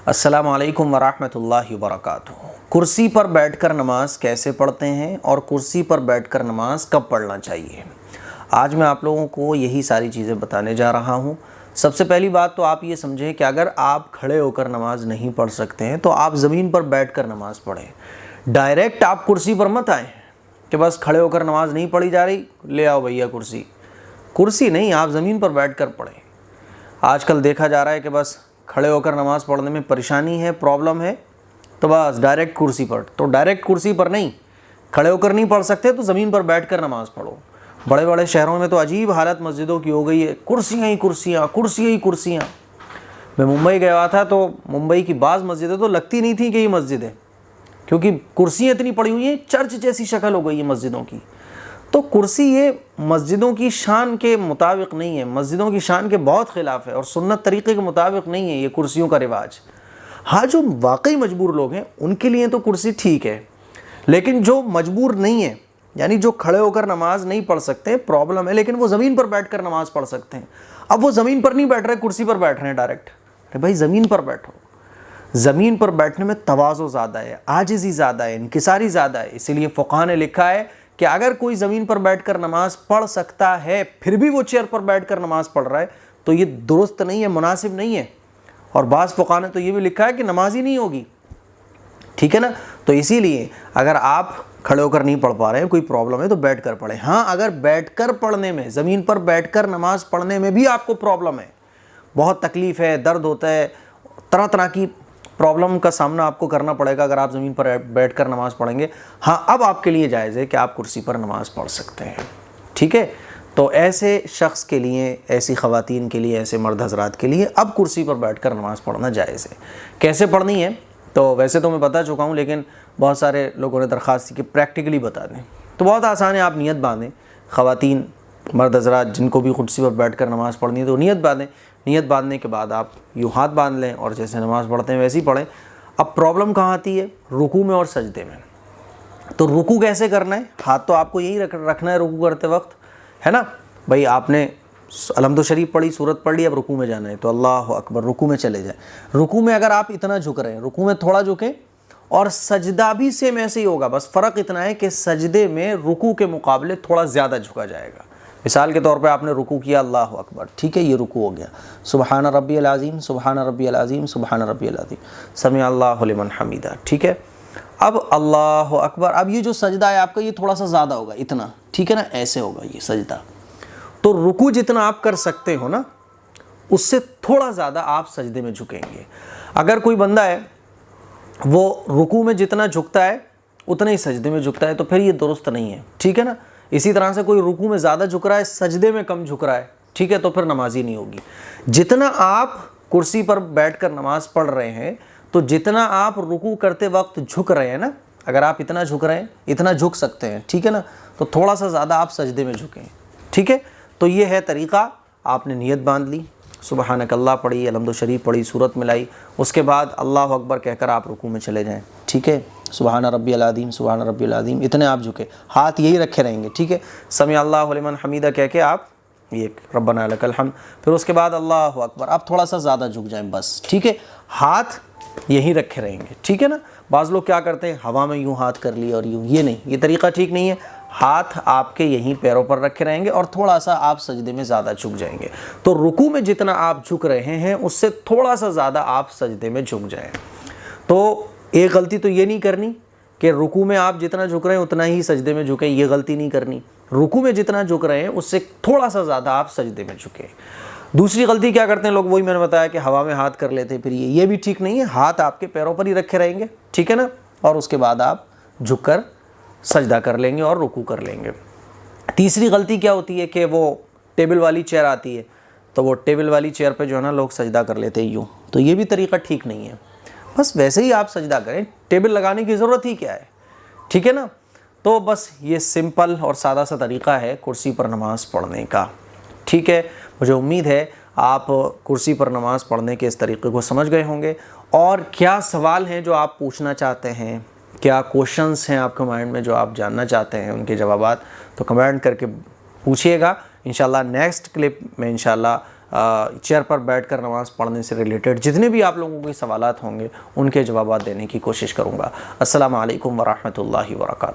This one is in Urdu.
السلام علیکم ورحمۃ اللہ وبرکاتہ۔ کرسی پر بیٹھ کر نماز کیسے پڑھتے ہیں اور کرسی پر بیٹھ کر نماز کب پڑھنا چاہیے، آج میں آپ لوگوں کو یہی ساری چیزیں بتانے جا رہا ہوں۔ سب سے پہلی بات تو آپ یہ سمجھیں کہ اگر آپ کھڑے ہو کر نماز نہیں پڑھ سکتے ہیں تو آپ زمین پر بیٹھ کر نماز پڑھیں۔ ڈائریکٹ آپ کرسی پر مت آئیں کہ بس کھڑے ہو کر نماز نہیں پڑھی جا رہی، لے آؤ بھیا کرسی نہیں، آپ زمین پر بیٹھ کر پڑھیں۔ آج کل دیکھا جا رہا ہے کہ بس کھڑے ہو کر نماز پڑھنے میں پریشانی ہے، پرابلم ہے، تو بس ڈائریکٹ کرسی پر، تو ڈائریکٹ کرسی پر نہیں، کھڑے ہو کر نہیں پڑھ سکتے تو زمین پر بیٹھ کر نماز پڑھو۔ بڑے بڑے شہروں میں تو عجیب حالت مسجدوں کی ہو گئی ہے، کرسیاں ہی کرسیاں، کرسیاں ہی کرسیاں۔ میں ممبئی گیا تھا تو ممبئی کی بعض مسجدیں تو لگتی نہیں تھیں کہ یہ مسجد ہے، کیونکہ کرسیاں اتنی پڑی ہوئی ہیں، چرچ جیسی شکل ہو گئی ہے مسجدوں کی۔ تو کرسی یہ مسجدوں کی شان کے مطابق نہیں ہے، مسجدوں کی شان کے بہت خلاف ہے اور سنت طریقے کے مطابق نہیں ہے یہ کرسیوں کا رواج۔ ہاں، جو واقعی مجبور لوگ ہیں ان کے لیے تو کرسی ٹھیک ہے، لیکن جو مجبور نہیں ہے، یعنی جو کھڑے ہو کر نماز نہیں پڑھ سکتے، پرابلم ہے، لیکن وہ زمین پر بیٹھ کر نماز پڑھ سکتے ہیں۔ اب وہ زمین پر نہیں بیٹھ رہے، کرسی پر بیٹھ رہے ہیں ڈائریکٹ۔ بھائی زمین پر بیٹھو، زمین پر بیٹھنے میں تواضع زیادہ ہے، عاجزی زیادہ ہے، انکساری زیادہ ہے۔ اسی لیے فقہاء نے لکھا ہے کہ اگر کوئی زمین پر بیٹھ کر نماز پڑھ سکتا ہے پھر بھی وہ چیئر پر بیٹھ کر نماز پڑھ رہا ہے تو یہ درست نہیں ہے، مناسب نہیں ہے۔ اور بعض فقہاء نے تو یہ بھی لکھا ہے کہ نماز ہی نہیں ہوگی، ٹھیک ہے نا۔ تو اسی لیے اگر آپ کھڑے ہو کر نہیں پڑھ پا رہے ہیں، کوئی پرابلم ہے تو بیٹھ کر پڑھیں۔ ہاں، اگر بیٹھ کر پڑھنے میں، زمین پر بیٹھ کر نماز پڑھنے میں بھی آپ کو پرابلم ہے، بہت تکلیف ہے، درد ہوتا ہے، طرح طرح کی پرابلم کا سامنا آپ کو کرنا پڑے گا اگر آپ زمین پر بیٹھ کر نماز پڑھیں گے، ہاں اب آپ کے لیے جائز ہے کہ آپ کرسی پر نماز پڑھ سکتے ہیں، ٹھیک ہے۔ تو ایسے شخص کے لیے، ایسی خواتین کے لیے، ایسے مرد حضرات کے لیے اب کرسی پر بیٹھ کر نماز پڑھنا جائز ہے۔ کیسے پڑھنی ہے تو ویسے تو میں بتا چکا ہوں، لیکن بہت سارے لوگوں نے درخواست کی کہ پریکٹیکلی بتا دیں، تو بہت آسان ہے۔ آپ نیت باندھیں، خواتین مرد حضرات جن کو بھی کرسی پر بیٹھ کر نماز پڑھنی ہے تو نیت باندھیں۔ نیت باندھنے کے بعد آپ یوں ہاتھ باندھ لیں اور جیسے نماز پڑھتے ہیں ویسے ہی پڑھیں۔ اب پرابلم کہاں آتی ہے؟ رکوع میں اور سجدے میں۔ تو رکوع کیسے کرنا ہے؟ ہاتھ تو آپ کو یہی رکھنا ہے رکوع کرتے وقت، ہے نا۔ بھائی آپ نے الحمد شریف پڑھی، سورت پڑھ لی، اب رکوع میں جانا ہے تو اللہ اکبر، رکوع میں چلے جائیں۔ رکوع میں اگر آپ اتنا جھک رہے ہیں، رکوع میں تھوڑا جھکیں، اور سجدہ بھی سیم ایسے ہی ہوگا، بس فرق اتنا ہے کہ سجدے میں رکوع کے مقابلے تھوڑا زیادہ جھکا جائے گا۔ مثال کے طور پہ آپ نے رکوع کیا، اللہ اکبر، ٹھیک ہے، یہ رکوع ہو گیا، سبحان ربی العظیم، سبحان ربی العظیم، سبحان ربی العظیم، سمع اللہ لمن حمیدہ، ٹھیک ہے۔ اب اللہ اکبر، اب یہ جو سجدہ ہے آپ کا یہ تھوڑا سا زیادہ ہوگا، اتنا، ٹھیک ہے نا، ایسے ہوگا یہ سجدہ۔ تو رکوع جتنا آپ کر سکتے ہو نا، اس سے تھوڑا زیادہ آپ سجدے میں جھکیں گے۔ اگر کوئی بندہ ہے وہ رکوع میں جتنا جھکتا ہے اتنا ہی سجدے میں جھکتا ہے تو پھر یہ درست نہیں ہے، ٹھیک ہے نا۔ اسی طرح سے کوئی رکوع میں زیادہ جھک رہا ہے، سجدے میں کم جھک رہا ہے، ٹھیک ہے، تو پھر نماز ہی نہیں ہوگی۔ جتنا آپ کرسی پر بیٹھ کر نماز پڑھ رہے ہیں تو جتنا آپ رکوع کرتے وقت جھک رہے ہیں نا، اگر آپ اتنا جھک رہے ہیں، اتنا جھک سکتے ہیں، ٹھیک ہے نا، تو تھوڑا سا زیادہ آپ سجدے میں جھکیں، ٹھیک ہے۔ تو یہ ہے طریقہ۔ آپ نے نیت باندھ لی، سبحانک اللہ پڑھی، الحمد شریف پڑھی، سورت ملائی، اس کے بعد اللہ اکبر کہہ کر آپ رکوع میں چلے جائیں، ٹھیک ہے۔ سبحان ربی العظیم، سبحان ربی العظیم، اتنے آپ جھکے، ہاتھ یہی رکھے رہیں گے، ٹھیک ہے۔ سمع اللہ لمن حمیدہ کہہ کے آپ یہ ربنا لک الحمد، پھر اس کے بعد اللہ اکبر، آپ تھوڑا سا زیادہ جھک جائیں بس، ٹھیک ہے، ہاتھ یہی رکھے رہیں گے، ٹھیک ہے نا۔ بعض لوگ کیا کرتے ہیں، ہوا میں یوں ہاتھ کر لی اور یوں، یہ نہیں، یہ طریقہ ٹھیک نہیں ہے۔ ہاتھ آپ کے یہیں پیروں پر رکھے رہیں گے اور تھوڑا سا آپ سجدے میں زیادہ جھک جائیں گے۔ تو رکوع میں جتنا آپ جھک رہے ہیں اس سے تھوڑا سا زیادہ آپ سجدے میں جھک جائیں۔ تو ایک غلطی تو یہ نہیں کرنی کہ رکوع میں آپ جتنا جھک رہے ہیں اتنا ہی سجدے میں جھکیں، یہ غلطی نہیں کرنی۔ رکوع میں جتنا جھک رہے ہیں اس سے تھوڑا سا زیادہ آپ سجدے میں جھکیں۔ دوسری غلطی کیا کرتے ہیں لوگ، وہی میں نے بتایا کہ ہوا میں ہاتھ کر لیتے، پھر یہ بھی ٹھیک نہیں ہے۔ ہاتھ آپ کے پیروں پر ہی رکھے رہیں گے، ٹھیک ہے نا، اور اس کے بعد آپ جھک کر سجدہ کر لیں گے اور رکوع کر لیں گے۔ تیسری غلطی کیا ہوتی ہے کہ وہ ٹیبل والی چیئر آتی ہے تو وہ ٹیبل والی چیئر پہ جو ہے نا لوگ سجدہ کر لیتے ہیں یوں، تو یہ بھی طریقہ ٹھیک نہیں ہے۔ بس ویسے ہی آپ سجدہ کریں، ٹیبل لگانے کی ضرورت ہی کیا ہے، ٹھیک ہے نا۔ تو بس یہ سمپل اور سادہ سا طریقہ ہے کرسی پر نماز پڑھنے کا، ٹھیک ہے۔ مجھے امید ہے آپ کرسی پر نماز پڑھنے کے اس طریقے کو سمجھ گئے ہوں گے۔ اور کیا سوال ہیں جو آپ پوچھنا چاہتے ہیں، کیا کوشچنس ہیں آپ کے مائنڈ میں جو آپ جاننا چاہتے ہیں، ان کے جوابات تو کمنٹ کر کے پوچھیے گا۔ انشاءاللہ نیکسٹ کلپ میں انشاءاللہ چیئر پر بیٹھ کر نماز پڑھنے سے ریلیٹڈ جتنے بھی آپ لوگوں کے سوالات ہوں گے ان کے جوابات دینے کی کوشش کروں گا۔ السلام علیکم ورحمۃ اللہ وبرکاتہ۔